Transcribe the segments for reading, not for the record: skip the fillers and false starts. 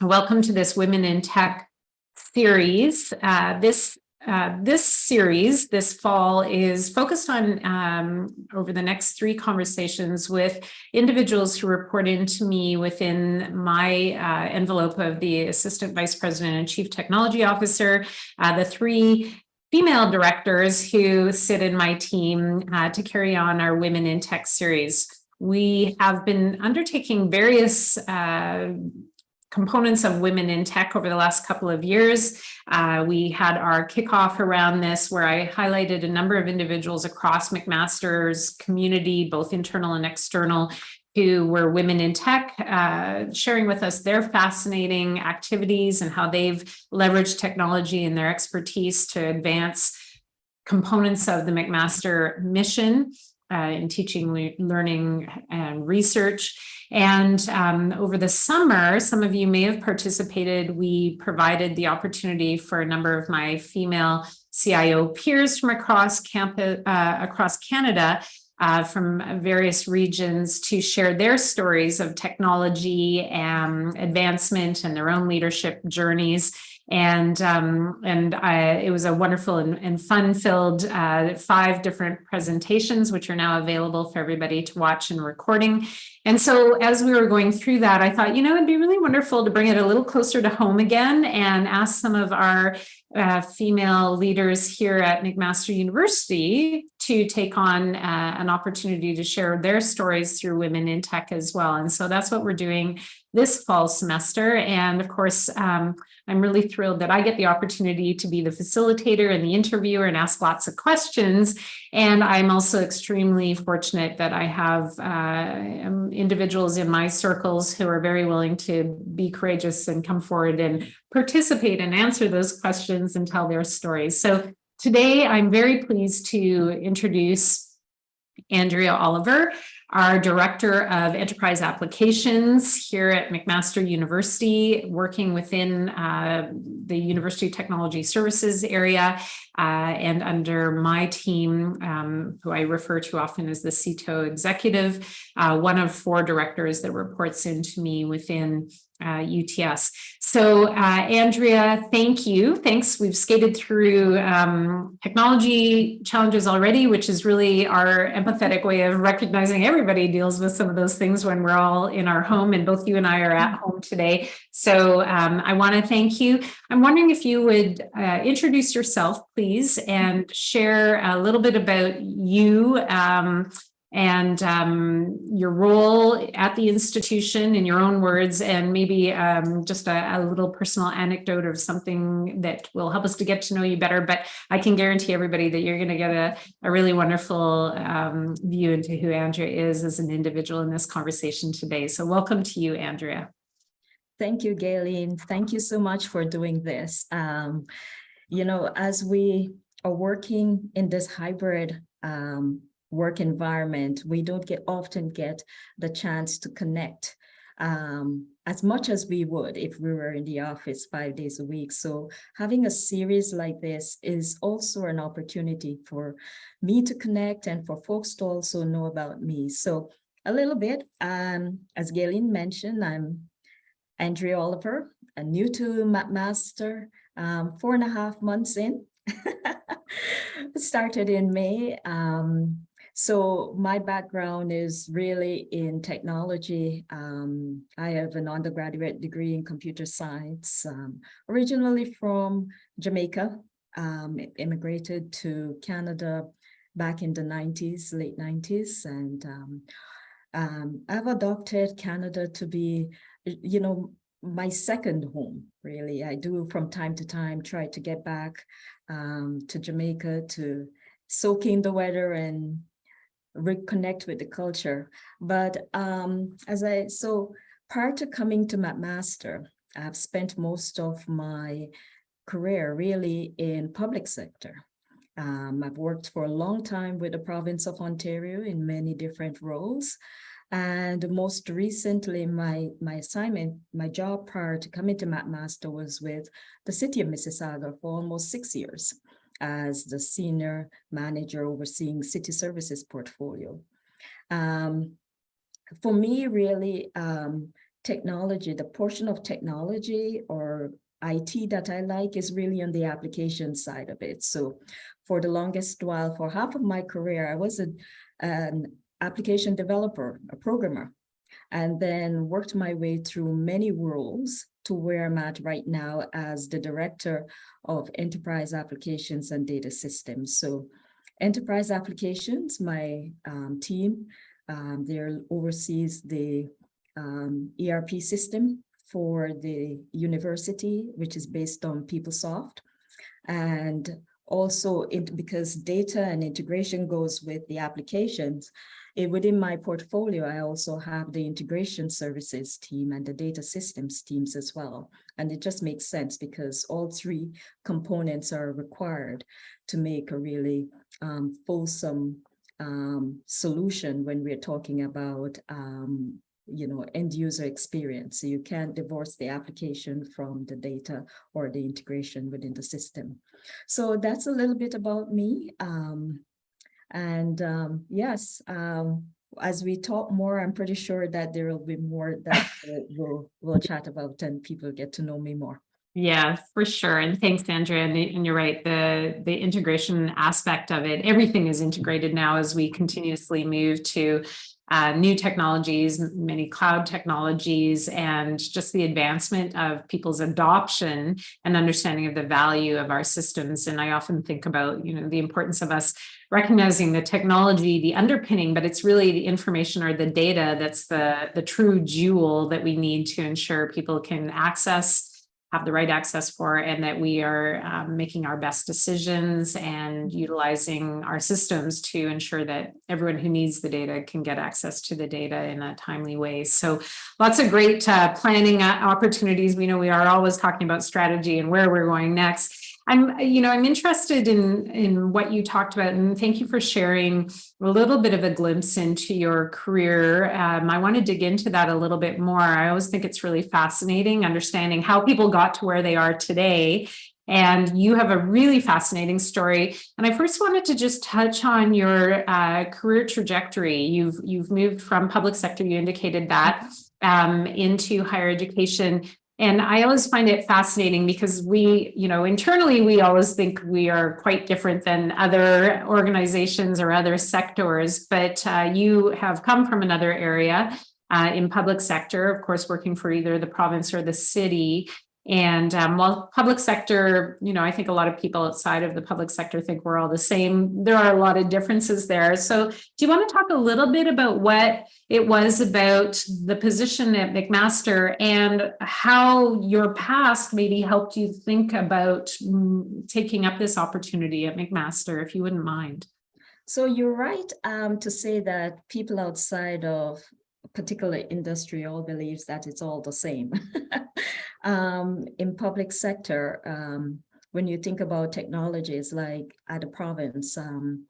Welcome to this Women in Tech series. This series this fall is focused on over the next 3 conversations with individuals who report into me within my envelope of the Assistant Vice President and Chief Technology Officer, the 3 female directors who sit in my team to carry on our Women in Tech series. We have been undertaking various components of Women in Tech over the last couple of years. We had our kickoff around this where I highlighted a number of individuals across McMaster's community, both internal and external, who were women in tech, sharing with us their fascinating activities and how they've leveraged technology and their expertise to advance components of the McMaster mission in teaching, learning, and research. And over the summer, some of you may have participated. We provided the opportunity for a number of my female CIO peers from across Canada, from various regions, to share their stories of technology and advancement and their own leadership journeys. And it was a wonderful and fun-filled 5 different presentations, which are now available for everybody to watch in recording. And so as we were going through that, I thought, it'd be really wonderful to bring it a little closer to home again and ask some of our female leaders here at McMaster University to take on an opportunity to share their stories through Women in Tech as well. And so that's what we're doing this fall semester. And of course, I'm really thrilled that I get the opportunity to be the facilitator and the interviewer and ask lots of questions. And I'm also extremely fortunate that I have individuals in my circles who are very willing to be courageous and come forward and participate and answer those questions and tell their stories. So today, I'm very pleased to introduce Andrea Oliver, our Director of Enterprise Applications here at McMaster University, working within the University Technology Services area and under my team, who I refer to often as the CTO executive, one of 4 directors that reports into me within UTS. So Andrea, thank you. Thanks. We've skated through technology challenges already, which is really our empathetic way of recognizing everybody deals with some of those things when we're all in our home, and both you and I are at home today. So I want to thank you. I'm wondering if you would introduce yourself, please, and share a little bit about you and your role at the institution in your own words, and maybe just a little personal anecdote of something that will help us to get to know you better. But I can guarantee everybody that you're going to get a really wonderful view into who Andrea is as an individual in this conversation today. So welcome to you, Andrea. Thank you, Gayleen. Thank you so much for doing this. As we are working in this hybrid work environment, we don't often get the chance to connect as much as we would if we were in the office 5 days a week. So having a series like this is also an opportunity for me to connect and for folks to also know about me. So a little bit, as Gayleen mentioned, I'm Andrea Oliver, new to McMaster, 4.5 months in. Started in May. So my background is really in technology. I have an undergraduate degree in computer science, originally from Jamaica. Immigrated to Canada back in the 90s, late 90s. And I've adopted Canada to be, my second home, really. I do from time to time try to get back to Jamaica to soak in the weather and reconnect with the culture. But so prior to coming to McMaster, I've spent most of my career really in public sector. I've worked for a long time with the province of Ontario in many different roles. And most recently, my assignment, my job prior to coming to McMaster was with the city of Mississauga for almost 6 years as the senior manager overseeing city services portfolio. For me, really, technology, the portion of technology or IT that I like is really on the application side of it. So for the longest while, for half of my career, I was an application developer, a programmer, and then worked my way through many roles to where I'm at right now as the director of enterprise applications and data systems. So enterprise applications, my team, there oversees the ERP system for the university, which is based on PeopleSoft. And also because data and integration goes with the applications, within my portfolio, I also have the integration services team and the data systems teams as well. And it just makes sense because all three components are required to make a really fulsome solution when we're talking about end user experience. So you can't divorce the application from the data or the integration within the system. So that's a little bit about me. Yes, as we talk more, I'm pretty sure that there will be more that we'll chat about and people get to know me more. Yeah, for sure. And thanks, Andrea. And you're right, the integration aspect of it, everything is integrated now as we continuously move to new technologies, many cloud technologies, and just the advancement of people's adoption and understanding of the value of our systems. And I often think about, the importance of us recognizing the technology, the underpinning, but it's really the information or the data that's the true jewel that we need to ensure people can have the right access for, and that we are making our best decisions and utilizing our systems to ensure that everyone who needs the data can get access to the data in a timely way. So lots of great planning opportunities. We know we are always talking about strategy and where we're going next. I'm interested in what you talked about, and thank you for sharing a little bit of a glimpse into your career. I want to dig into that a little bit more. I always think it's really fascinating understanding how people got to where they are today. And you have a really fascinating story. And I first wanted to just touch on your career trajectory. You've moved from public sector, you indicated that, into higher education. And I always find it fascinating because we, internally, we always think we are quite different than other organizations or other sectors, but you have come from another area in public sector, of course, working for either the province or the city. And while public sector, I think a lot of people outside of the public sector think we're all the same. There are a lot of differences there. So do you want to talk a little bit about what it was about the position at McMaster and how your past maybe helped you think about taking up this opportunity at McMaster, if you wouldn't mind? So you're right to say that people outside of a particular industry all believes that it's all the same. In public sector, when you think about technologies like at the province, one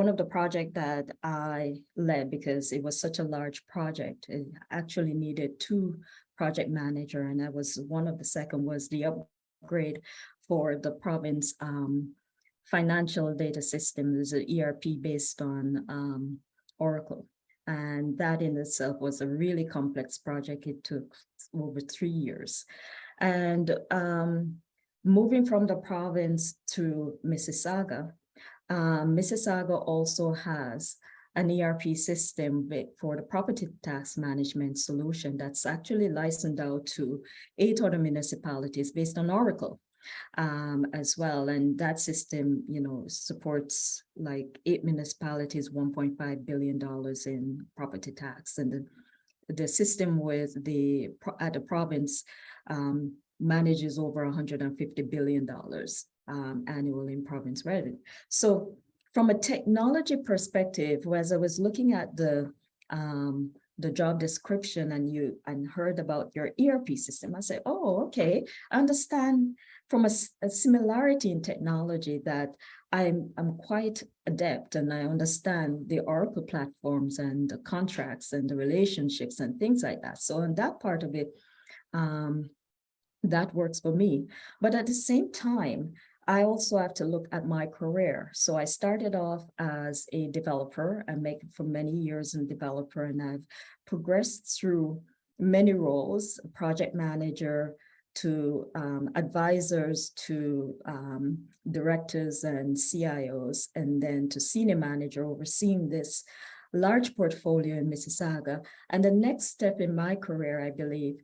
of the projects that I led, because it was such a large project, it actually needed two project managers, and I was one of the second was the upgrade for the province financial data system. There's an ERP based on Oracle. And that in itself was a really complex project. It took over 3 years. And moving from the province to Mississauga, Mississauga also has an ERP system for the property tax management solution that's actually licensed out to 8 other municipalities based on Oracle. As well. And that system, supports like 8 municipalities, $1.5 billion in property tax. And the system at the province manages over $150 billion annually in province revenue. So from a technology perspective, as I was looking at the job description and heard about your ERP system, I said, oh, okay, I understand from a similarity in technology that I'm quite adept, and I understand the Oracle platforms and the contracts and the relationships and things like that. So on that part of it, that works for me. But at the same time, I also have to look at my career. So I started off as a developer. I make for many years in developer, and I've progressed through many roles, project manager to advisors to directors and CIOs, and then to senior manager overseeing this large portfolio in Mississauga. And the next step in my career, I believe,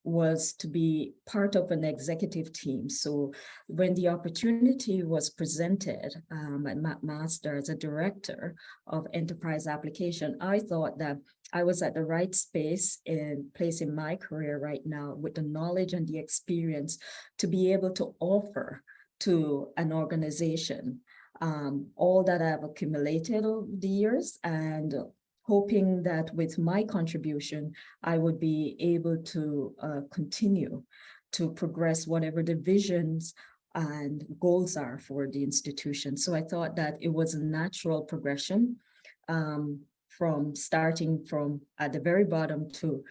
was to be part of an executive team. So when the opportunity was presented at McMaster as a director of enterprise application, I thought that I was at the right space and place in my career right now with the knowledge and the experience to be able to offer to an organization all that I've accumulated over the years, and hoping that with my contribution, I would be able to continue to progress whatever the visions and goals are for the institution. So I thought that it was a natural progression from starting from at the very bottom to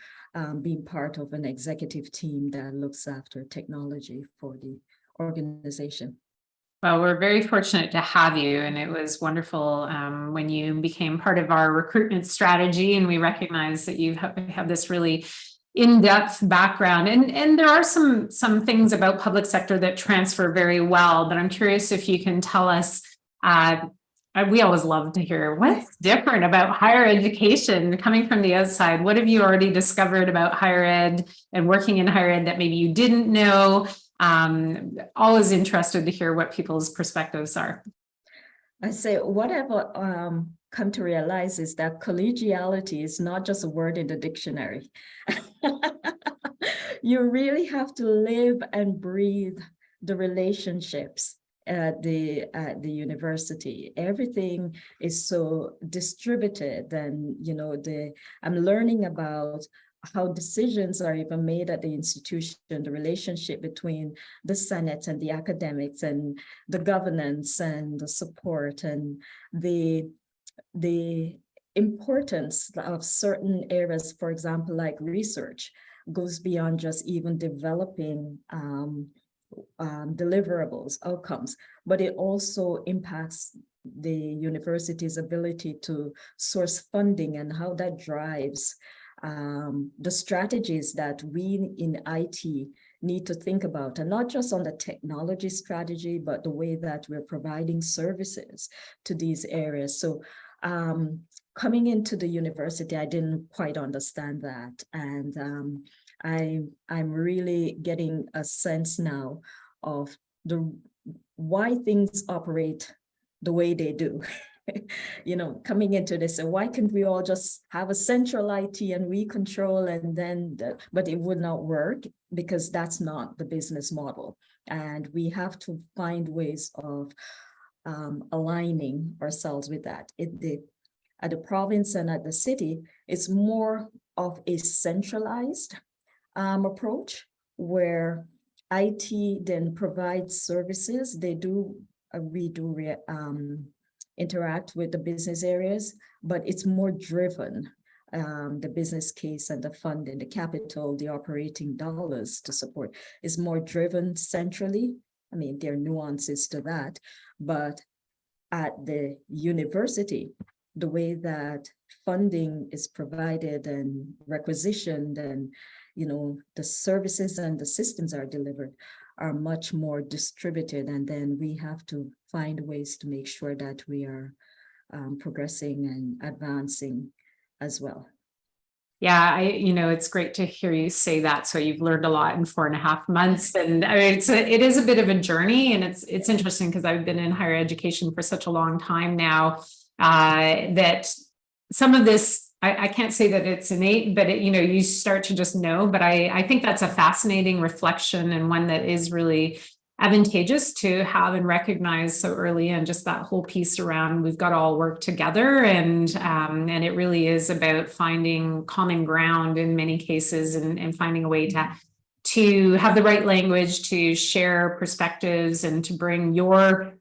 being part of an executive team that looks after technology for the organization. Well, we're very fortunate to have you, and it was wonderful when you became part of our recruitment strategy, and we recognize that you have this really in-depth background, and there are some things about public sector that transfer very well, but I'm curious if you can tell us, we always love to hear what's different about higher education coming from the outside. What have you already discovered about higher ed and working in higher ed that maybe you didn't know? Always interested to hear what people's perspectives are. I say what I've come to realize is that collegiality is not just a word in the dictionary. You really have to live and breathe the relationships at the university. Everything is so distributed, and I'm learning about how decisions are even made at the institution, the relationship between the Senate and the academics and the governance and the support, and the importance of certain areas, for example, like research, goes beyond just even developing deliverables, outcomes, but it also impacts the university's ability to source funding and how that drives the strategies that we in IT need to think about, and not just on the technology strategy, but the way that we're providing services to these areas. So coming into the university, I didn't quite understand that. And I'm really getting a sense now of why things operate the way they do. Coming into this, so why can't we all just have a central IT and we control, and then, but it would not work because that's not the business model. And we have to find ways of aligning ourselves with that. At the province and at the city, it's more of a centralized approach where IT then provides services. We do interact with the business areas, but it's more driven, the business case and the funding, the capital, the operating dollars to support is more driven centrally. I mean, there are nuances to that, but at the university, the way that funding is provided and requisitioned and, the services and the systems are delivered are much more distributed. And then we have to find ways to make sure that we are progressing and advancing as well. Yeah, it's great to hear you say that. So you've learned a lot in 4.5 months, and I mean, it is a bit of a journey, and it's interesting because I've been in higher education for such a long time now that some of this, I can't say that it's innate, but you start to just know. But I think that's a fascinating reflection, and one that is really advantageous to have and recognize so early, and just that whole piece around we've got to all work together, and it really is about finding common ground in many cases, and finding a way to have the right language to share perspectives and to bring your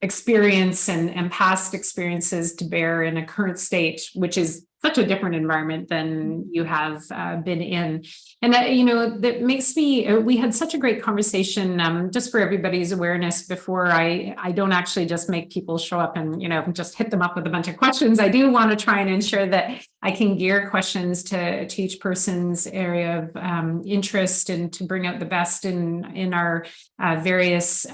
experience and past experiences to bear in a current state, which is such a different environment than you have been in. And that makes me, we had such a great conversation, just for everybody's awareness before I don't actually just make people show up and, just hit them up with a bunch of questions. I do want to try and ensure that I can gear questions to each person's area of interest and to bring out the best in our various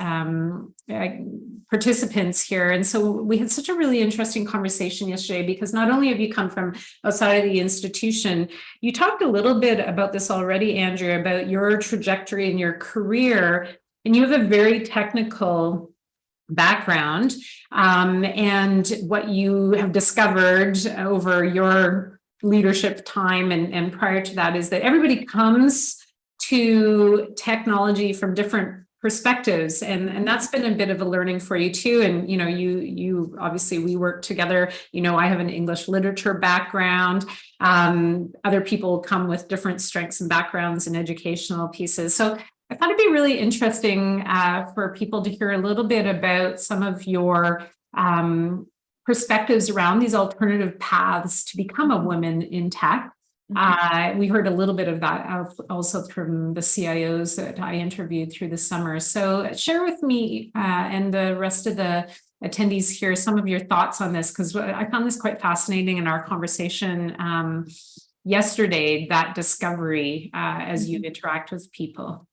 participants here. And so we had such a really interesting conversation yesterday, because not only have you come from outside of the institution, you talked a little bit about this already, Andrea, about your trajectory in your career, and you have a very technical background, and what you have discovered over your leadership time and prior to that is that everybody comes to technology from different perspectives, and that's been a bit of a learning for you too. And you obviously, we work together. I have an English literature background. Other people come with different strengths and backgrounds and educational pieces. So I thought it'd be really interesting for people to hear a little bit about some of your perspectives around these alternative paths to become a woman in tech. We heard a little bit of that also from the CIOs that I interviewed through the summer. So share with me and the rest of the attendees here some of your thoughts on this, because I found this quite fascinating in our conversation yesterday, that discovery as you interact with people.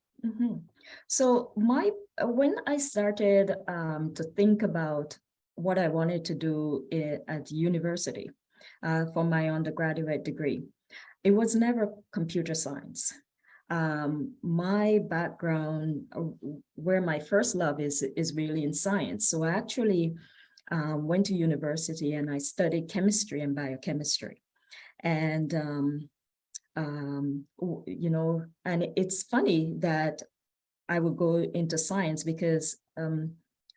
So when I started to think about what I wanted to do at university for my undergraduate degree, it was never computer science. My background, where my first love is really in science. So I actually went to university and I studied chemistry and biochemistry. And, and it's funny that I would go into science because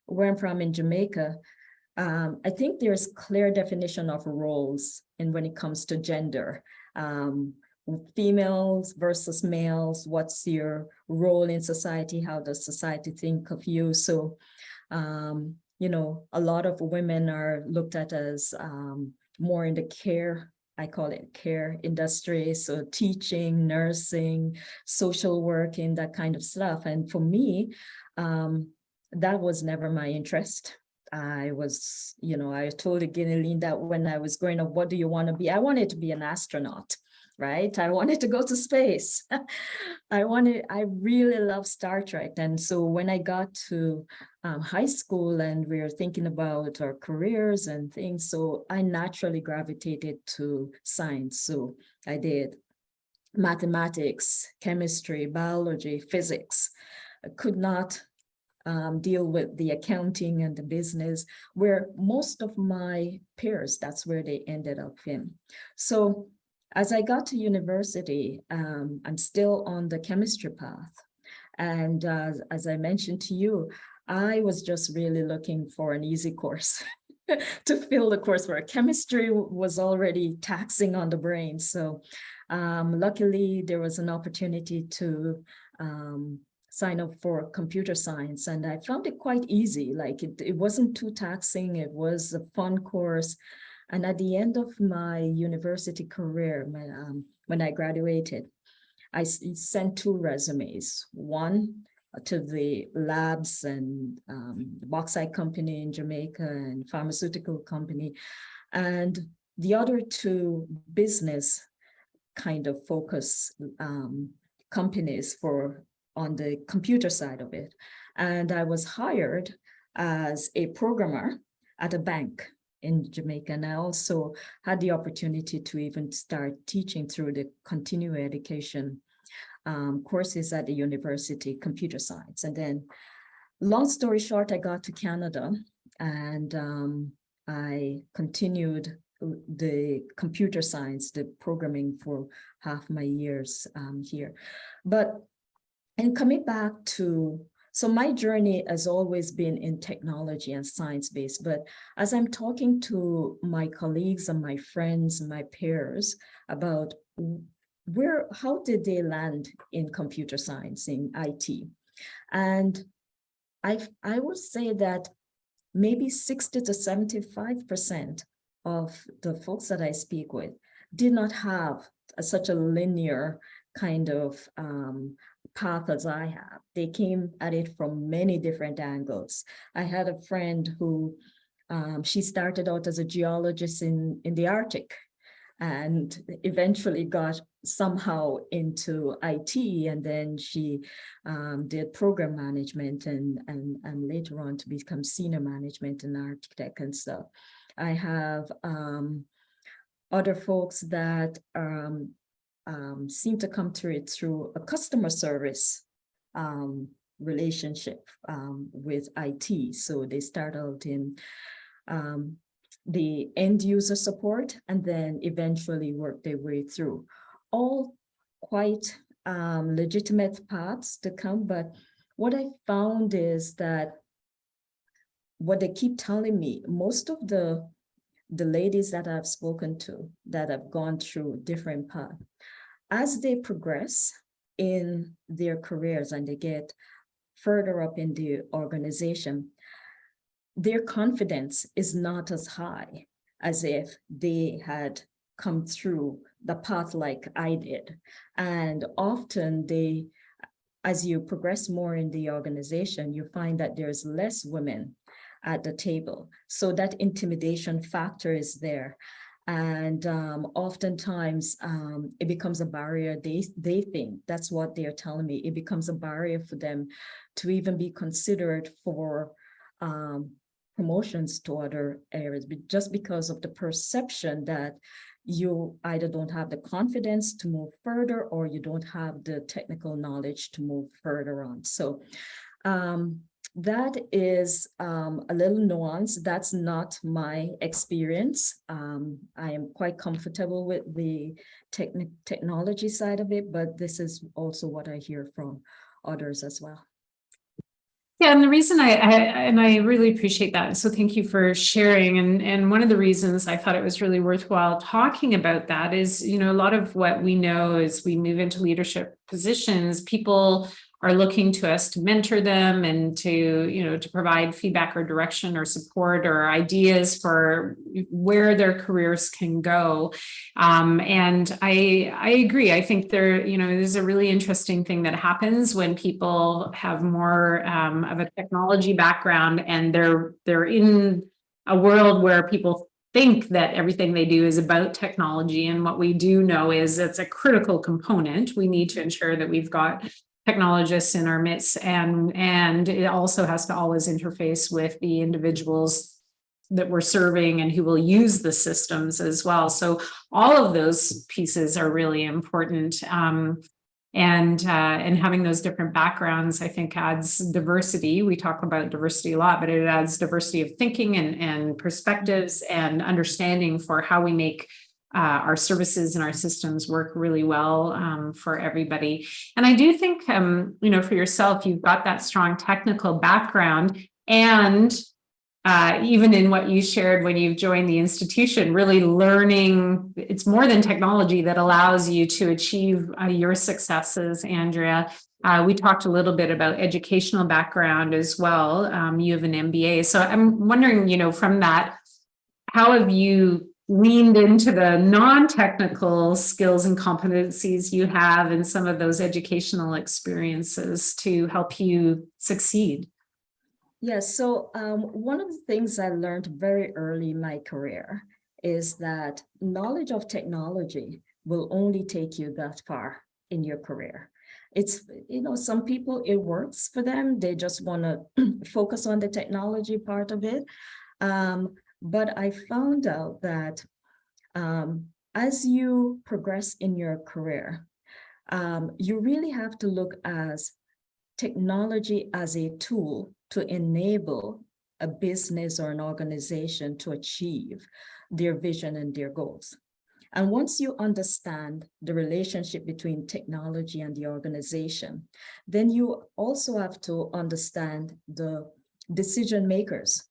where I'm from in Jamaica, I think there's clear definition of roles and when it comes to gender. Females versus males, what's your role in society? How does society think of you? So, a lot of women are looked at as more in the care, I call it care industry. So teaching, nursing, social working, that kind of stuff. And for me, that was never my interest. I was, I told Gayleen that when I was growing up, what do you want to be? I wanted to be an astronaut, right? I wanted to go to space. I really love Star Trek. And so when I got to high school and we were thinking about our careers and things, so I naturally gravitated to science. So I did mathematics, chemistry, biology, physics. I could not deal with the accounting and the business, where most of my peers, that's where they ended up in. So as I got to university, I'm still on the chemistry path. And as I mentioned to you, I was just really looking for an easy course to fill the coursework. Chemistry was already taxing on the brain. So luckily, there was an opportunity to sign up for computer science. And I found it quite easy. Like it wasn't too taxing. It was a fun course. And at the end of my university career, when I graduated, I sent 2 resumes, one to the labs and the bauxite company in Jamaica and pharmaceutical company, and the other to business kind of focus companies on the computer side of it. And I was hired as a programmer at a bank in Jamaica. And I also had the opportunity to even start teaching through the continuing education courses at the university, computer science. And then, long story short, I got to Canada and I continued the computer science, the programming for half my years here. And coming back to, so my journey has always been in technology and science-based, but as I'm talking to my colleagues and my friends and my peers about how did they land in computer science, in IT? And I would say that maybe 60 to 75% of the folks that I speak with did not have such a linear kind of path as I have. They came at it from many different angles. I had a friend who she started out as a geologist in the Arctic, and eventually got somehow into IT, and then she did program management and later on to become senior management in architect and stuff. I have other folks that seem to come through it through a customer service relationship with IT. So they start out in the end user support and then eventually work their way through. All quite legitimate paths to come, but what I found is that what they keep telling me, most of the ladies that I've spoken to that have gone through different paths, as they progress in their careers and they get further up in the organization, their confidence is not as high as if they had come through the path like I did. And often as you progress more in the organization, you find that there's less women at the table. So that intimidation factor is there. And oftentimes it becomes a barrier. They think, that's what they're telling me, it becomes a barrier for them to even be considered for promotions to other areas, but just because of the perception that you either don't have the confidence to move further or you don't have the technical knowledge to move further on. So that is a little nuance. That's not my experience. I am quite comfortable with the technology side of it, but this is also what I hear from others as well. Yeah, and the reason I really appreciate that. So thank you for sharing. And one of the reasons I thought it was really worthwhile talking about that is, a lot of what we know as we move into leadership positions, people are looking to us to mentor them and to provide feedback or direction or support or ideas for where their careers can go. And I agree. I think there's a really interesting thing that happens when people have more of a technology background and they're in a world where people think that everything they do is about technology. And what we do know is it's a critical component. We need to ensure that we've got technologists in our midst, and it also has to always interface with the individuals that we're serving and who will use the systems as well. So all of those pieces are really important. And having those different backgrounds, I think, adds diversity. We talk about diversity a lot, but it adds diversity of thinking and perspectives and understanding for how we make our services and our systems work really well for everybody. And I do think, for yourself, you've got that strong technical background, and even in what you shared when you joined the institution, really learning, it's more than technology that allows you to achieve your successes, Andrea. We talked a little bit about educational background as well. You have an MBA. So I'm wondering, from that, how have you leaned into the non-technical skills and competencies you have and some of those educational experiences to help you succeed? Yes, so one of the things I learned very early in my career is that knowledge of technology will only take you that far in your career. It's, some people, it works for them. They just want to focus on the technology part of it. But I found out that as you progress in your career, you really have to look at technology as a tool to enable a business or an organization to achieve their vision and their goals. And once you understand the relationship between technology and the organization, then you also have to understand the decision makers.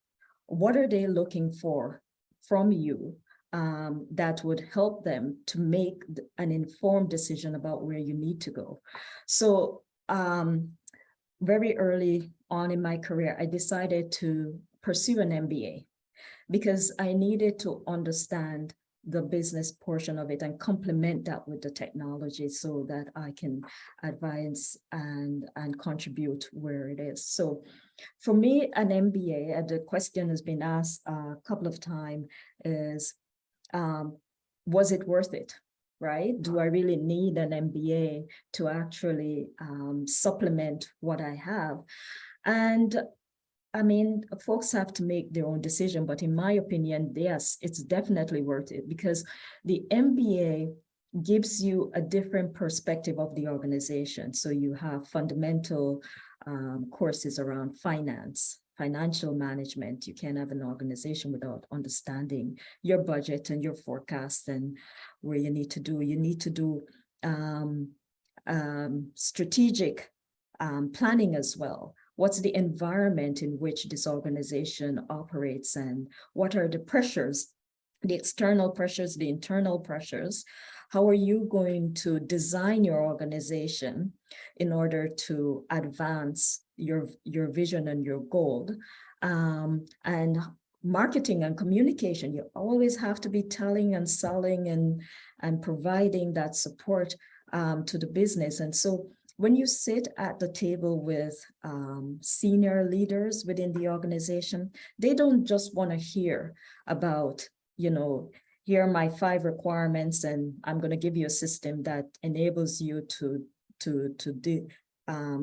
What are they looking for from you that would help them to make an informed decision about where you need to go? So very early on in my career, I decided to pursue an MBA because I needed to understand the business portion of it and complement that with the technology so that I can advance and contribute where it is. So for me, an MBA, and the question has been asked a couple of times, is was it worth it? Right? Do I really need an MBA to actually supplement what I have? And I mean, folks have to make their own decision, but in my opinion, yes, it's definitely worth it, because the MBA gives you a different perspective of the organization. So you have fundamental courses around finance, financial management. You can't have an organization without understanding your budget and your forecast and where you need to do strategic planning as well. What's the environment in which this organization operates, and what are the pressures, the external pressures, the internal pressures? How are you going to design your organization in order to advance your vision and your goal? And marketing and communication, you always have to be telling and selling and providing that support to the business. And so when you sit at the table with senior leaders within the organization, they don't just want to hear about, here are my 5 requirements, and I'm going to give you a system that enables you to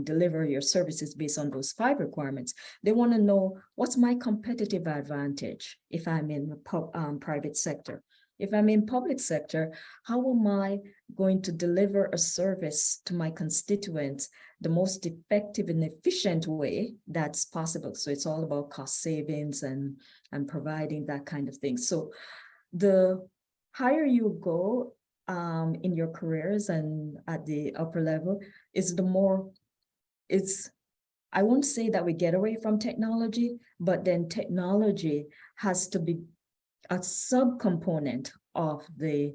deliver your services based on those 5 requirements. They want to know, what's my competitive advantage if I'm in the private sector? If I'm in public sector, how am I going to deliver a service to my constituents the most effective and efficient way that's possible? So it's all about cost savings and providing that kind of thing. So the higher you go in your careers and at the upper level, is the more I won't say that we get away from technology, but then technology has to be a subcomponent of the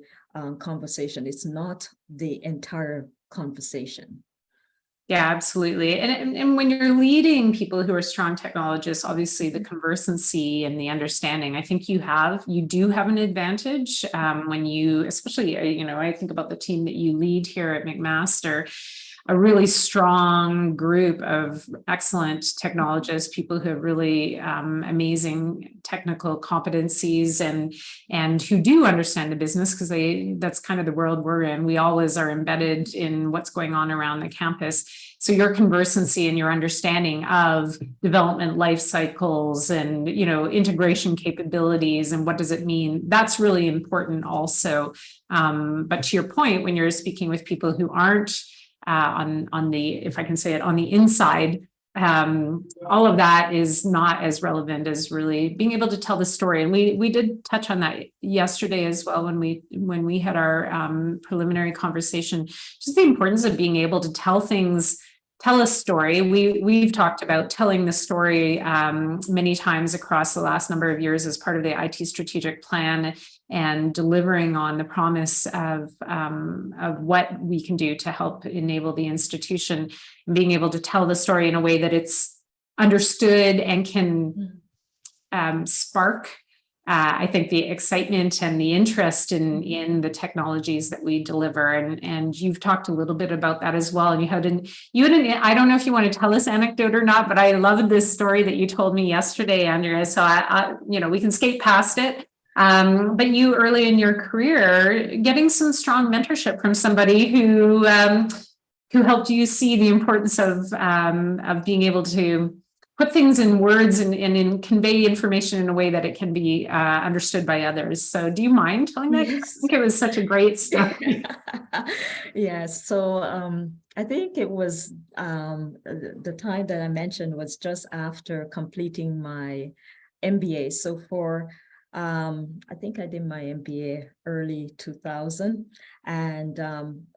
conversation. It's not the entire conversation. Yeah, absolutely. And when you're leading people who are strong technologists, obviously the conversancy and the understanding, I think you do have an advantage when you, especially, I think about the team that you lead here at McMaster, a really strong group of excellent technologists, people who have really amazing technical competencies and who do understand the business, because that's kind of the world we're in. We always are embedded in what's going on around the campus. So your conversancy and your understanding of development life cycles and integration capabilities and what does it mean, that's really important also. But to your point, when you're speaking with people who aren't on the, if I can say it, on the inside, all of that is not as relevant as really being able to tell the story. And we did touch on that yesterday as well when we had our preliminary conversation, just the importance of being able to tell a story. We've talked about telling the story many times across the last number of years as part of the IT strategic plan and delivering on the promise of what we can do to help enable the institution, and being able to tell the story in a way that it's understood and can spark I think the excitement and the interest in the technologies that we deliver, and you've talked a little bit about that as well. And you had I don't know if you want to tell this anecdote or not, but I loved this story that you told me yesterday, Andrea. So I we can skate past it. But you early in your career, getting some strong mentorship from somebody who helped you see the importance of being able to put things in words and convey information in a way that it can be understood by others. So do you mind telling that? Yes. I think it was such a great story. Yes. So I think it was the time that I mentioned was just after completing my MBA. So I think I did my MBA early 2000, and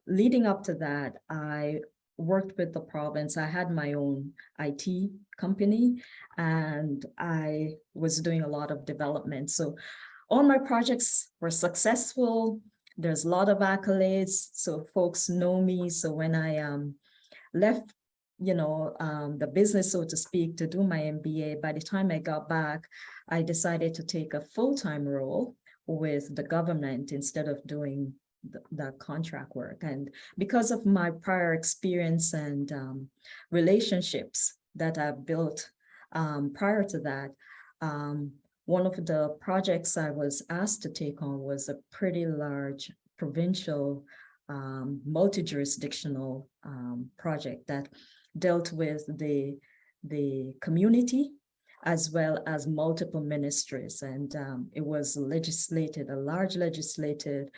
leading up to that, I worked with the province. I had my own IT company and I was doing a lot of development. So all my projects were successful. There's a lot of accolades, so folks know me. So when I left the business, so to speak, to do my MBA, by the time I got back, I decided to take a full-time role with the government instead of doing that contract work. And because of my prior experience and relationships that I've built prior to that, one of the projects I was asked to take on was a pretty large provincial multi-jurisdictional project that dealt with the community as well as multiple ministries. And it was legislated, a large legislated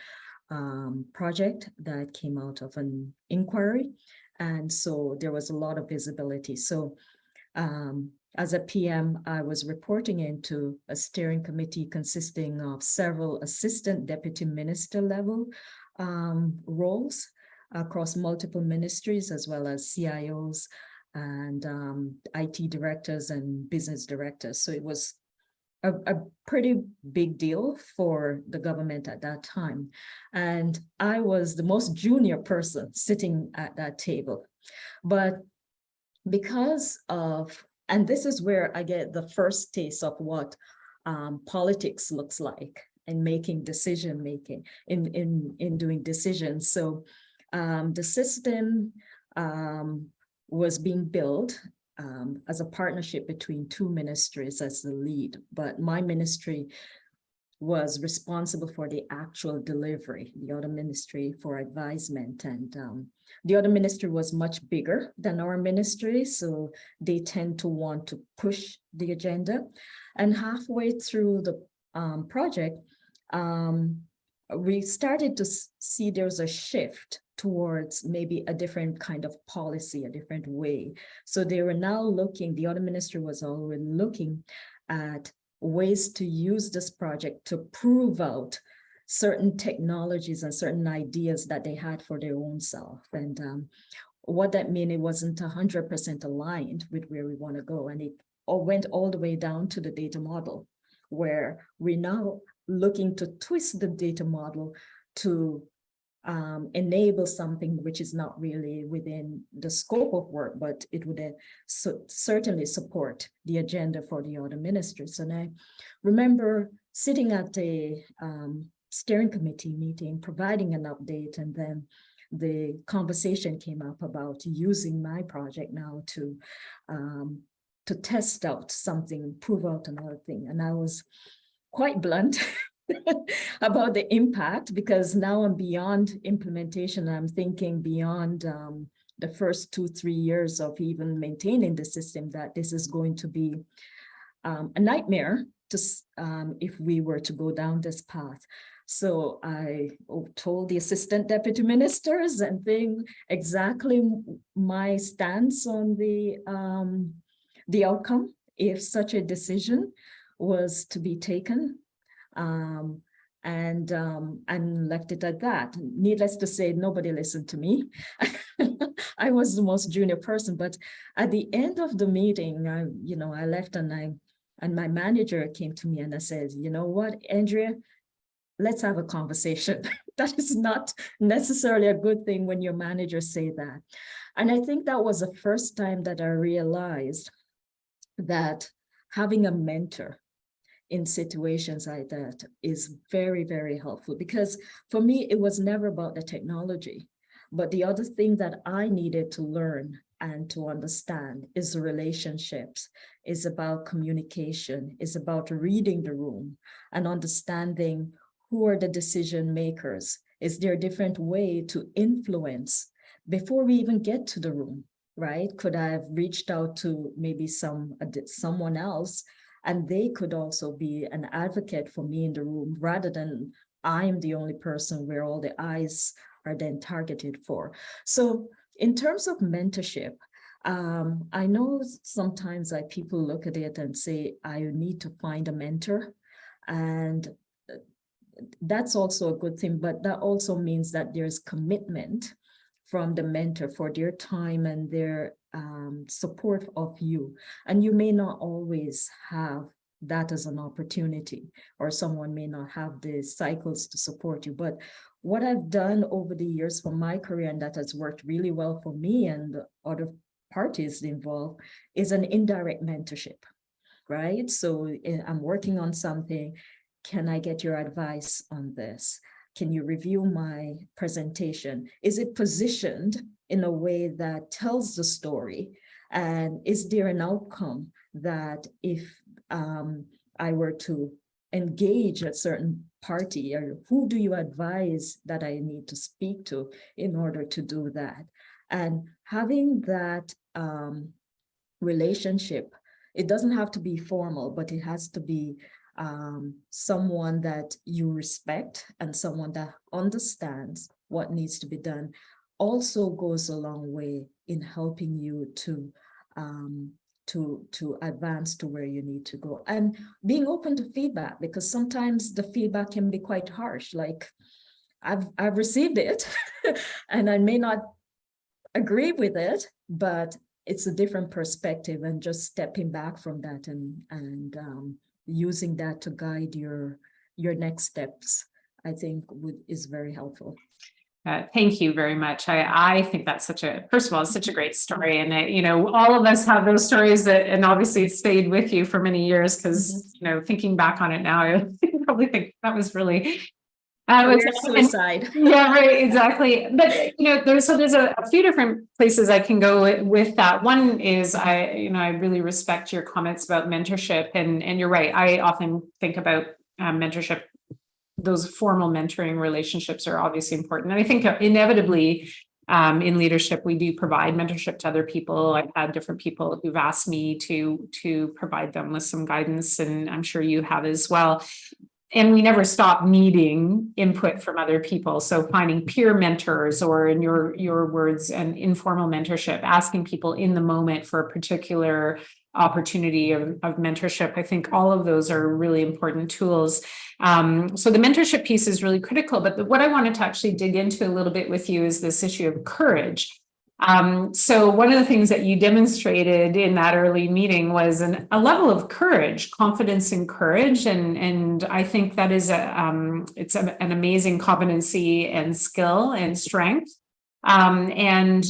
project that came out of an inquiry. And so there was a lot of visibility. So as a PM, I was reporting into a steering committee consisting of several assistant deputy minister level roles across multiple ministries, as well as CIOs and IT directors and business directors. So it was a pretty big deal for the government at that time. And I was the most junior person sitting at that table. But because of, and this is where I get the first taste of what politics looks like in making decision making, in doing decisions. So the system was being built as a partnership between two ministries as the lead, but my ministry was responsible for the actual delivery, the other ministry for advisement. And the other ministry was much bigger than our ministry, so they tend to want to push the agenda. And halfway through the project, we started to see there was a shift towards maybe a different kind of policy, a different way. So they were now looking, the other ministry was already looking at ways to use this project to prove out certain technologies and certain ideas that they had for their own self. And what that meant, it wasn't 100% aligned with where we want to go. And it all went all the way down to the data model, where we're now looking to twist the data model to enable something which is not really within the scope of work, but it would certainly support the agenda for the other ministries. And I remember sitting at the steering committee meeting, providing an update, and then the conversation came up about using my project now to test out something, prove out another thing. And I was quite blunt about the impact, because now I'm beyond implementation. I'm thinking beyond the first 2-3 years of even maintaining the system, that this is going to be a nightmare to if we were to go down this path. So I told the assistant deputy ministers and think exactly my stance on the outcome if such a decision was to be taken. And left it at that. Needless to say, nobody listened to me. I was the most junior person, but at the end of the meeting, I left, and my manager came to me and I said, you know what, Andrea, let's have a conversation. That is not necessarily a good thing when your manager say that. And I think that was the first time that I realized that having a mentor in situations like that is very, very helpful, because for me, it was never about the technology, but the other thing that I needed to learn and to understand is the relationships, is about communication, is about reading the room and understanding who are the decision makers. Is there a different way to influence before we even get to the room, right? Could I have reached out to maybe someone else, and they could also be an advocate for me in the room, rather than I'm the only person where all the eyes are then targeted for. So in terms of mentorship, I know sometimes people look at it and say, I need to find a mentor. And that's also a good thing, but that also means that there's commitment from the mentor for their time and their support of you. And you may not always have that as an opportunity, or someone may not have the cycles to support you. But what I've done over the years for my career, and that has worked really well for me and the other parties involved, is an indirect mentorship, right? So I'm working on something. can I get your advice on this? Can you review my presentation? Is it positioned in a way that tells the story? And is there an outcome that if I were to engage a certain party, or who do you advise that I need to speak to in order to do that? And having that relationship, it doesn't have to be formal, but it has to be someone that you respect and someone that understands what needs to be done, also goes a long way in helping you to advance to where you need to go, and being open to feedback, because sometimes the feedback can be quite harsh. Like I've received it and I may not agree with it, but it's a different perspective, and just stepping back from that and using that to guide your next steps, I think is very helpful. Thank you very much. I think that's first of all, it's such a great story. And, all of us have those stories that, and obviously it stayed with you for many years because, thinking back on it now, I probably think that was really suicide. Yeah, right, exactly. But there's a few different places I can go with that. One is I really respect your comments about mentorship, and you're right. I often think about mentorship. Those formal mentoring relationships are obviously important, and I think inevitably in leadership we do provide mentorship to other people. I've had different people who've asked me to provide them with some guidance, and I'm sure you have as well. And we never stop needing input from other people. So finding peer mentors, or in your words, an informal mentorship, asking people in the moment for a particular opportunity of mentorship. I think all of those are really important tools. So the mentorship piece is really critical. But what I wanted to actually dig into a little bit with you is this issue of courage. So one of the things that you demonstrated in that early meeting was a level of courage, confidence and courage. And I think that is it's an amazing competency and skill and strength. And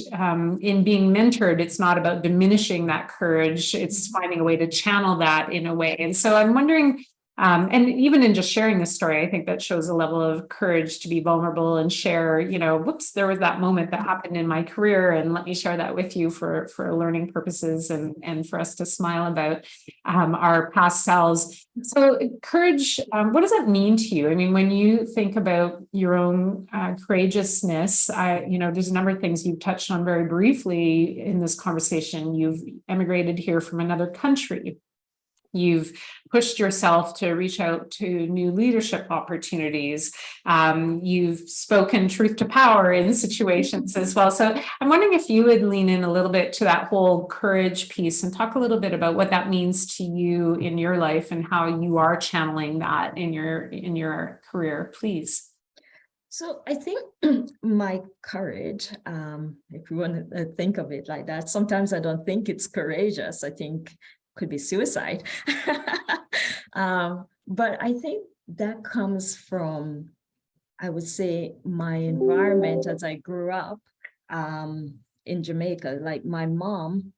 in being mentored, it's not about diminishing that courage. It's finding a way to channel that in a way. And so I'm wondering, and even in just sharing this story, I think that shows a level of courage to be vulnerable and share, whoops, there was that moment that happened in my career, and let me share that with you for learning purposes and for us to smile about our past selves. So courage, what does that mean to you? I mean, when you think about your own courageousness, there's a number of things you've touched on very briefly in this conversation. You've emigrated here from another country. You've pushed yourself to reach out to new leadership opportunities. You've spoken truth to power in situations as well. So I'm wondering if you would lean in a little bit to that whole courage piece and talk a little bit about what that means to you in your life and how you are channeling that in your career, please. So I think my courage, if you want to think of it like that, sometimes I don't think it's courageous. I think could be suicide. But I think that comes from, I would say, my environment as I grew up in Jamaica. Like my mom,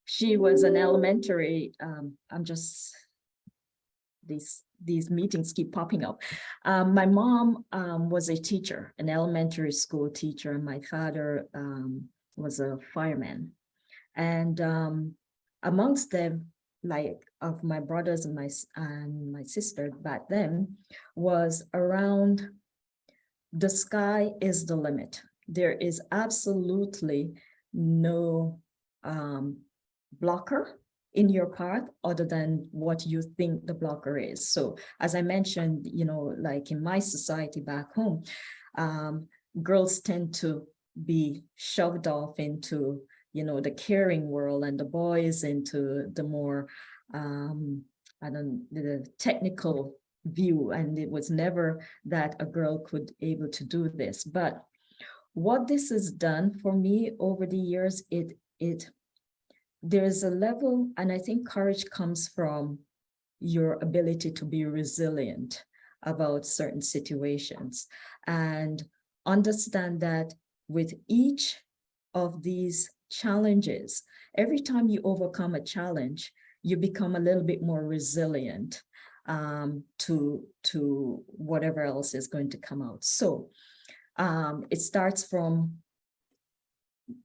she was an elementary, these meetings keep popping up. My mom was a teacher, an elementary school teacher, and my father was a fireman. And amongst them, like of my brothers and my sister back then, was around the sky is the limit. There is absolutely no blocker in your path other than what you think the blocker is. So as I mentioned, like in my society back home, girls tend to be shoved off into the caring world, and the boys into the more the technical view. And it was never that a girl could able to do this. But what this has done for me over the years, there's a level, and I think courage comes from your ability to be resilient about certain situations, and understand that with each of these challenges, every time you overcome a challenge, you become a little bit more resilient. to whatever else is going to come out. So it starts from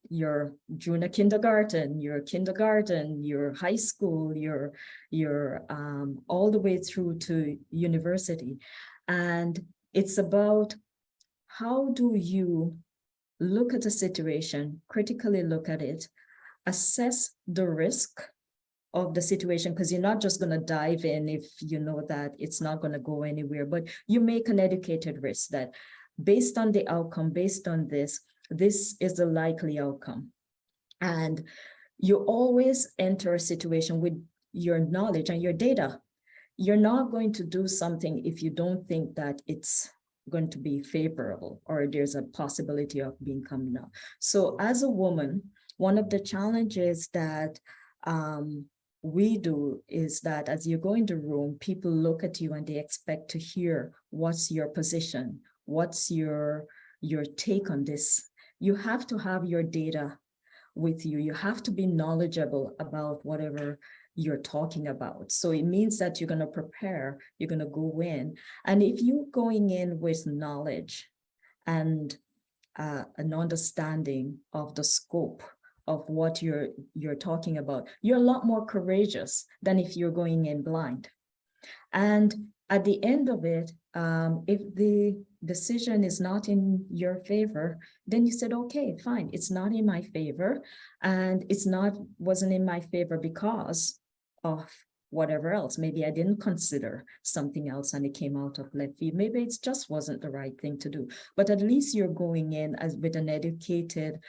your junior kindergarten, your high school, your all the way through to university. And it's about how do you look at a situation, critically look at it, assess the risk of the situation, because you're not just going to dive in if you know that it's not going to go anywhere, but you make an educated risk that based on the outcome, based on this is the likely outcome. And you always enter a situation with your knowledge and your data. You're not going to do something if you don't think that it's going to be favorable or there's a possibility of being coming up. So as a woman, one of the challenges that we do is that as you go in the room, people look at you and they expect to hear what's your position, what's your take on this. You have to have your data with you. You have to be knowledgeable about whatever you're talking about. So it means that you're going to prepare, you're going to go in. And if you're going in with knowledge and an understanding of the scope of what you're talking about, you're a lot more courageous than if you're going in blind. And at the end of it, if the decision is not in your favor, then you said, okay, fine, it's not in my favor. And wasn't in my favor because of whatever else. Maybe I didn't consider something else and it came out of left field. Maybe it just wasn't the right thing to do. But at least you're going in with an educated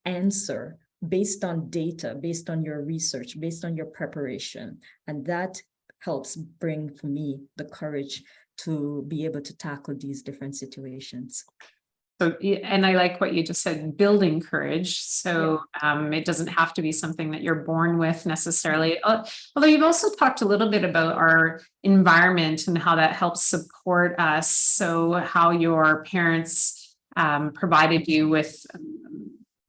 answer based on data, based on your research, based on your preparation. And that helps bring, for me, the courage to be able to tackle these different situations. So, and I like what you just said, building courage. So it doesn't have to be something that you're born with necessarily. Although you've also talked a little bit about our environment and how that helps support us. So how your parents provided you with,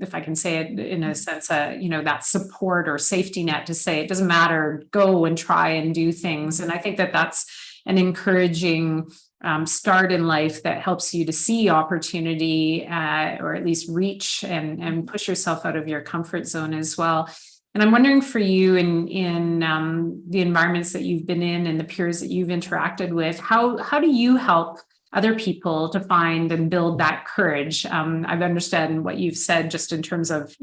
if I can say it in a sense, that support or safety net to say it doesn't matter, go and try and do things. And I think that that's an encouraging start in life that helps you to see opportunity or at least reach and push yourself out of your comfort zone as well. And I'm wondering for you in the environments that you've been in and the peers that you've interacted with, how do you help other people to find and build that courage? I've understood what you've said just in terms of,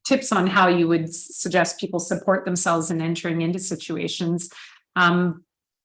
tips on how you would suggest people support themselves in entering into situations.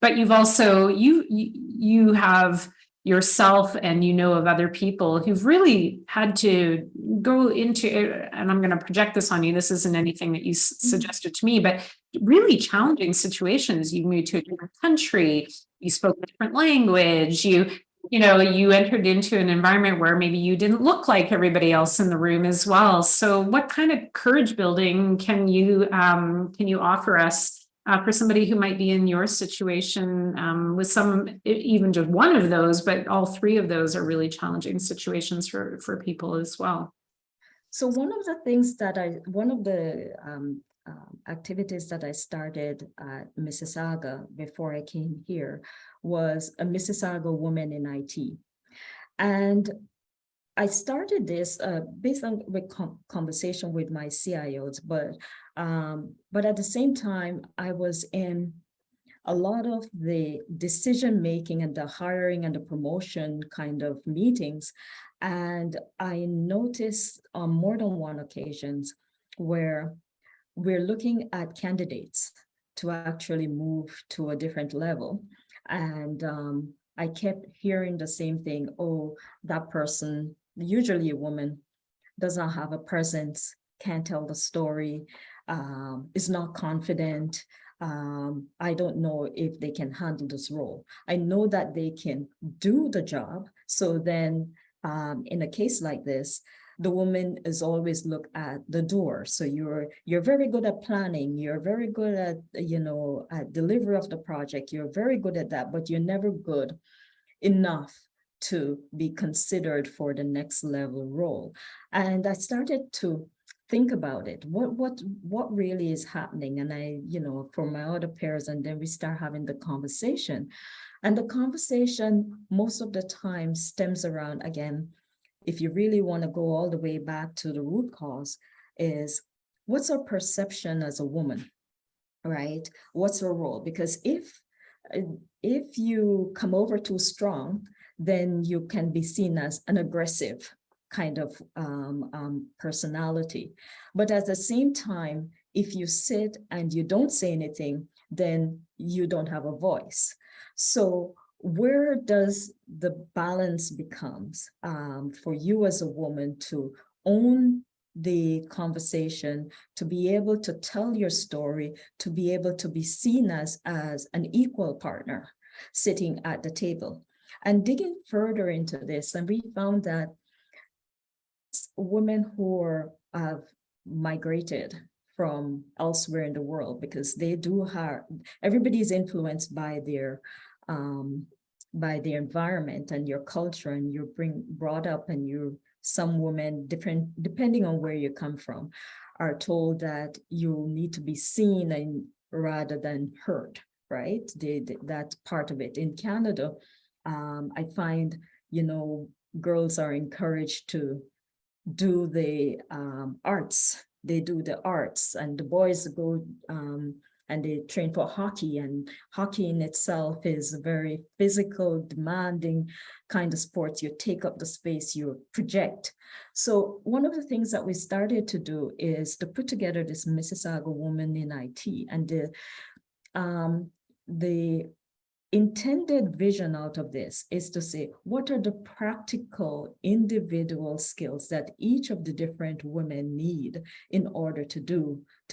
But you've also, you have yourself and of other people who've really had to go into, and I'm going to project this on you, this isn't anything that you suggested to me, but really challenging situations. You moved to a different country, you spoke a different language, you entered into an environment where maybe you didn't look like everybody else in the room as well. So what kind of courage building can you offer us for somebody who might be in your situation with even just one of those, but all three of those are really challenging situations for people as well? So one of the activities that I started at Mississauga before I came here was a Mississauga Women in IT. And I started this based on conversation with my CIOs, but at the same time, I was in a lot of the decision making and the hiring and the promotion kind of meetings. And I noticed on more than one occasions where we're looking at candidates to actually move to a different level. And I kept hearing the same thing. Oh, that person, usually a woman, does not have a presence, can't tell the story, is not confident. I don't know if they can handle this role. I know that they can do the job. So then in a case like this, the woman is always looked at the door. So you're very good at planning. You're very good at, at delivery of the project. You're very good at that, but you're never good enough to be considered for the next level role. And I started to think about it. What really is happening? And I, for my other peers, and then we start having the conversation. And the conversation most of the time stems around, again, if you really want to go all the way back to the root cause, is what's our perception as a woman, right? What's our role? Because if you come over too strong, then you can be seen as an aggressive kind of personality. But at the same time, if you sit and you don't say anything, then you don't have a voice. So where does the balance becomes for you as a woman to own the conversation, to be able to tell your story, to be able to be seen as an equal partner sitting at the table? And digging further into this, and we found that women who have migrated from elsewhere in the world, because they do have, everybody is influenced by their environment and your culture, and you're brought up, and some women, different depending on where you come from, are told that you need to be seen and rather than heard, right? That part of it. In Canada, I find, girls are encouraged to do the arts. They do the arts, and the boys go and they train for hockey. And hockey in itself is a very physical, demanding kind of sport. You take up the space, you project. So one of the things that we started to do is to put together this Mississauga Women in IT, and the intended vision out of this is to say, what are the practical individual skills that each of the different women need in order to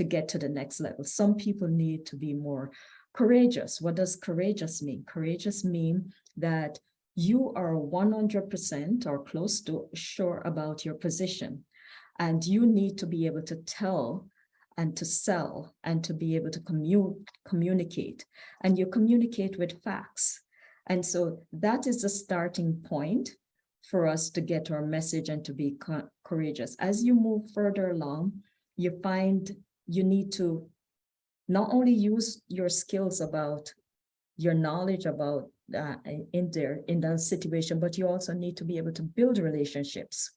get to the next level? Some people need to be more courageous. What does courageous mean? Courageous mean that you are 100% or close to sure about your position, and you need to be able to tell and to sell and to be able to communicate, and you communicate with facts. And so that is the starting point for us to get our message and to be courageous. As you move further along, you find you need to not only use your skills about your knowledge about in that situation, but you also need to be able to build relationships,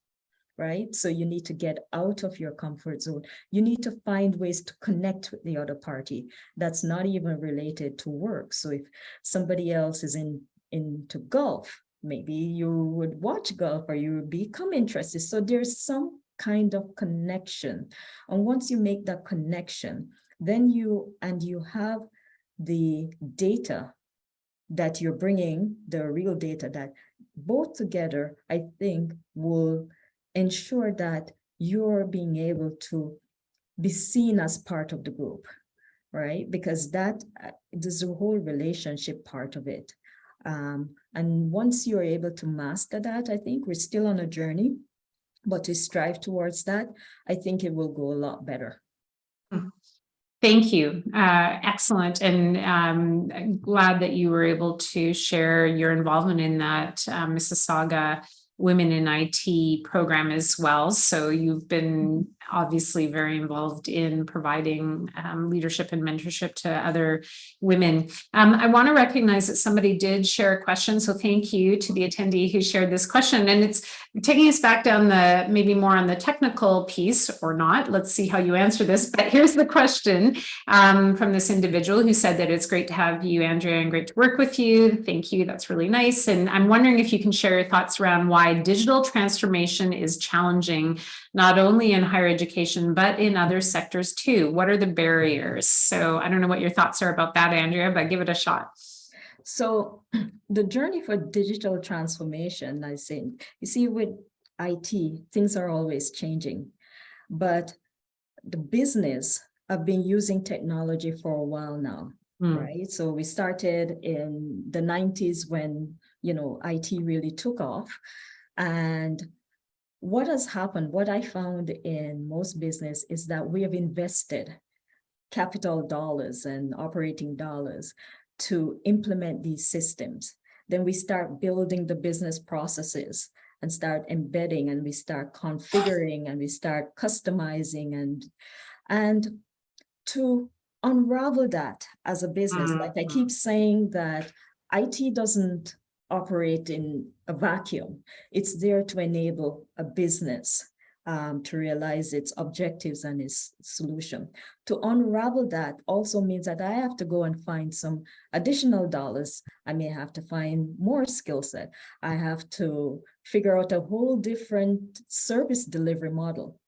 right? So you need to get out of your comfort zone. You need to find ways to connect with the other party that's not even related to work. So if somebody else is into golf, maybe you would watch golf or you would become interested. So there's some kind of connection. And once you make that connection, then you have the data that you're bringing, the real data that both together, I think, will ensure that you're being able to be seen as part of the group, right? Because there's a whole relationship part of it. And once you're able to master that, I think we're still on a journey, but to strive towards that, I think it will go a lot better. Thank you. Excellent. And I'm glad that you were able to share your involvement in that Mississauga Women in IT program as well. So you've been obviously very involved in providing leadership and mentorship to other women. I want to recognize that somebody did share a question. So thank you to the attendee who shared this question. And it's taking us back down maybe more on the technical piece or not. Let's see how you answer this. But here's the question from this individual who said that it's great to have you, Andrea, and great to work with you. Thank you. That's really nice. And I'm wondering if you can share your thoughts around why digital transformation is challenging, not only in higher education, but in other sectors too. What are the barriers? So I don't know what your thoughts are about that, Andrea, but give it a shot. So the journey for digital transformation, I think, you see, with IT, things are always changing, but the business have been using technology for a while now, right? So we started in the 90s when, IT really took off. And what has happened, what I found in most business is that we have invested capital dollars and operating dollars to implement these systems. Then we start building the business processes and start embedding, and we start configuring, and we start customizing, and to unravel that as a business. Like I keep saying that IT doesn't operate in a vacuum. It's there to enable a business to realize its objectives and its solution. To unravel that also means that I have to go and find some additional dollars. I may have to find more skill set. I have to figure out a whole different service delivery model.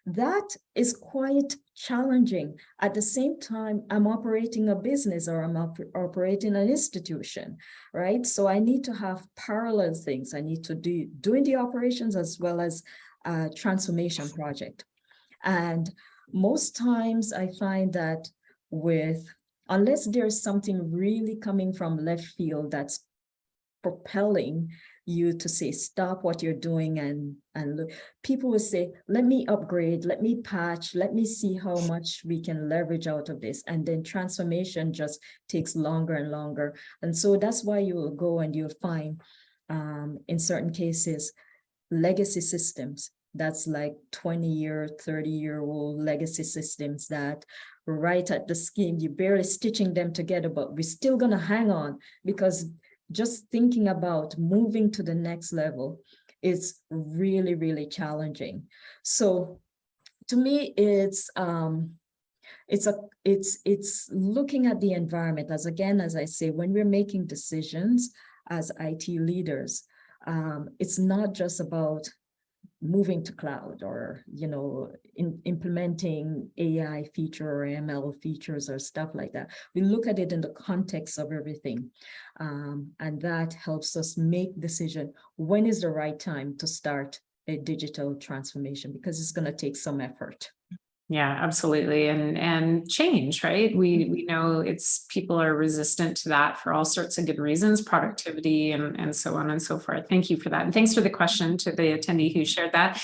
That is quite challenging. At the same time, I'm operating a business, or I'm operating an institution, right? So I need to have parallel things. I need to do doing the operations as well as a transformation project. And most times I find that unless there's something really coming from left field that's propelling you to say, stop what you're doing and look, people will say, let me upgrade, let me patch, let me see how much we can leverage out of this. And then transformation just takes longer and longer. And so that's why you will go and you'll find in certain cases, legacy systems, that's like 20-year, 30-year-old legacy systems that right at the skin, you're barely stitching them together, but we're still gonna hang on because just thinking about moving to the next level is really, really challenging. So to me, it's looking at the environment as, again, as I say, when we're making decisions as IT leaders, it's not just about moving to cloud or, implementing AI feature or ML features or stuff like that. We look at it in the context of everything. And that helps us make decision when is the right time to start a digital transformation, because it's going to take some effort. Yeah, absolutely. And change, right? We know people are resistant to that for all sorts of good reasons, productivity and so on and so forth. Thank you for that. And thanks for the question to the attendee who shared that.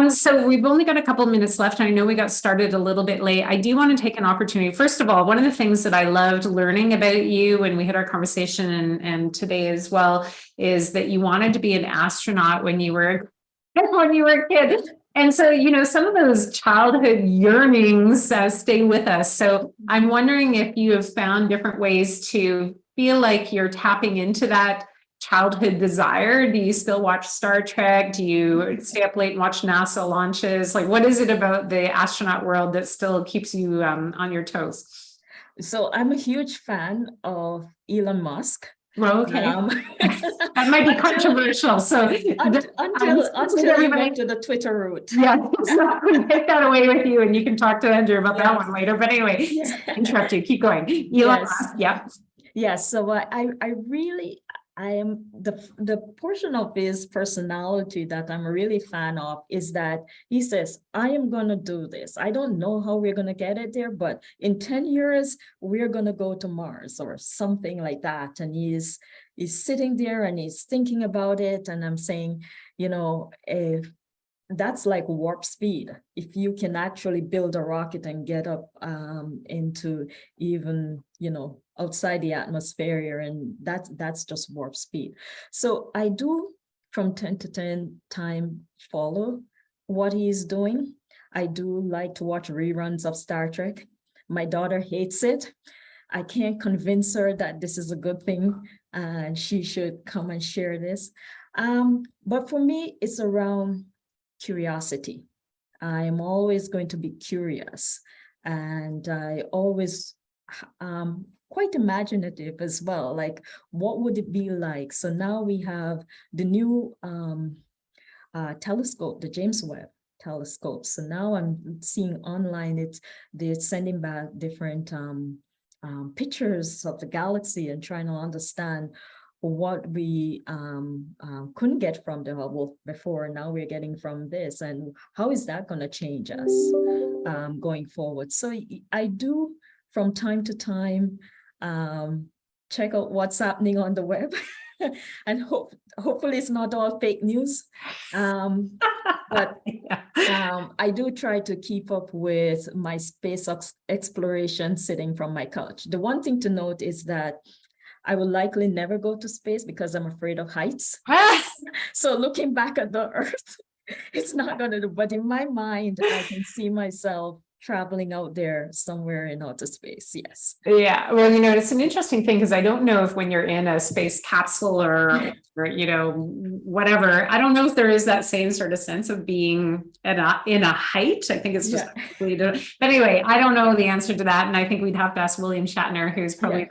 So we've only got a couple of minutes left. I know we got started a little bit late. I do want to take an opportunity. First of all, one of the things that I loved learning about you when we had our conversation and today as well is that you wanted to be an astronaut when you were a kid. And so, some of those childhood yearnings stay with us. So I'm wondering if you have found different ways to feel like you're tapping into that childhood desire. Do you still watch Star Trek? Do you stay up late and watch NASA launches? Like, what is it about the astronaut world that still keeps you on your toes? So I'm a huge fan of Elon Musk. Well, okay. That might be controversial. So until we went to the Twitter route. Yeah, take that away with you, and you can talk to Andrew about that one later. But anyway, interrupt you. Keep going. Elon Musk, yeah. Yes. So I am the portion of his personality that I'm really fan of is that he says, I am going to do this. I don't know how we're going to get it there, but in 10 years, we're going to go to Mars or something like that. And he's sitting there and he's thinking about it. And I'm saying, if that's like warp speed. If you can actually build a rocket and get up into even, outside the atmosphere, and that's just warp speed. So I do from 10 to 10 follow what he's doing. I do like to watch reruns of Star Trek. My daughter hates it. I can't convince her that this is a good thing and she should come and share this. But for me, it's around curiosity. I'm always going to be curious, and I always quite imaginative as well. Like, what would it be like? So now we have the new telescope, the James Webb telescope. So now I'm seeing online, they're sending back different pictures of the galaxy and trying to understand what we couldn't get from the Hubble before. Now we're getting from this, and how is that going to change us going forward? So I do from time to time check out what's happening on the web and hopefully it's not all fake news. But I do try to keep up with my space exploration sitting from my couch. The one thing to note is that I will likely never go to space because I'm afraid of heights. Ah, So looking back at the Earth, it's not going to do, but in my mind, I can see myself traveling out there somewhere in outer space. Yes. yeah, well, it's an interesting thing because I don't know if when you're in a space capsule or whatever, I don't know if there is that same sort of sense of being in a height. I think it's just but anyway, I don't know the answer to that, and I think we'd have to ask William Shatner, who's probably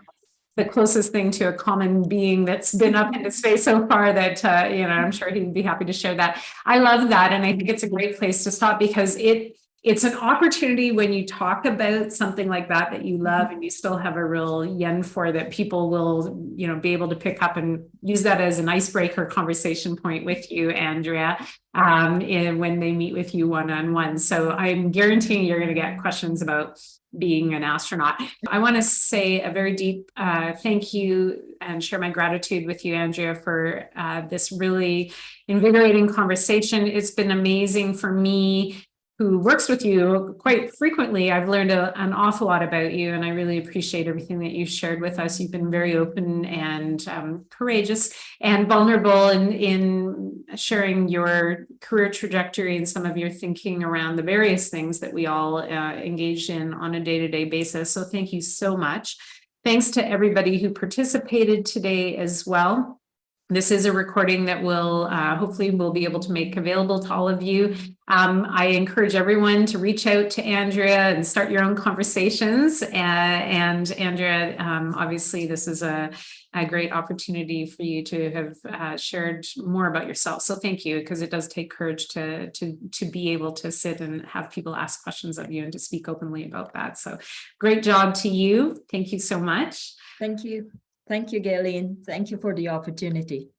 the closest thing to a common being that's been up into space so far that, I'm sure he'd be happy to share that. I love that. And I think it's a great place to stop because it's an opportunity when you talk about something like that you love and you still have a real yen for that people will, be able to pick up and use that as an icebreaker conversation point with you, Andrea, and when they meet with you one-on-one. So I'm guaranteeing you're going to get questions about being an astronaut. I want to say a very deep thank you and share my gratitude with you, Andrea, for this really invigorating conversation. It's been amazing for me, who works with you quite frequently. I've learned an awful lot about you, and I really appreciate everything that you've shared with us. You've been very open and courageous and vulnerable in sharing your career trajectory and some of your thinking around the various things that we all engage in on a day-to-day basis. So thank you so much. Thanks to everybody who participated today as well. This is a recording that will hopefully we'll be able to make available to all of you. I encourage everyone to reach out to Andrea and start your own conversations. And Andrea, obviously, this is a great opportunity for you to have shared more about yourself. So thank you, because it does take courage to be able to sit and have people ask questions of you and to speak openly about that. So great job to you. Thank you so much. Thank you. Thank you, Gayleen. Thank you for the opportunity.